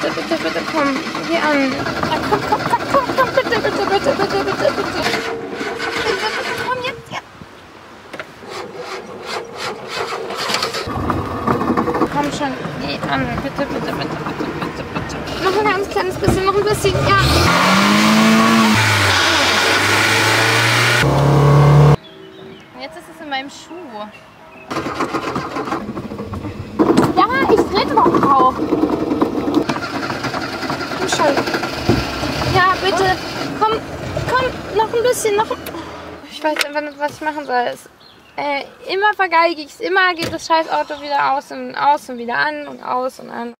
bitte, bitte, bitte, komm. Geh an. Ja, komm, komm, komm, komm, komm, bitte, bitte, bitte, bitte, bitte, bitte. Komm jetzt, ja. Komm schon, geh an. Bitte, bitte, bitte, bitte, bitte, bitte. Noch ein ganz kleines bisschen, noch ein bisschen, ja. Jetzt ist es in meinem Schuh. Ja, ich trete doch drauf. Komm schon. Ja, bitte. Komm, komm, noch ein bisschen, noch. Ich weiß einfach nicht, was ich machen soll. Immer vergeige ich es, immer geht das scheiß Auto wieder aus und wieder an und aus und an.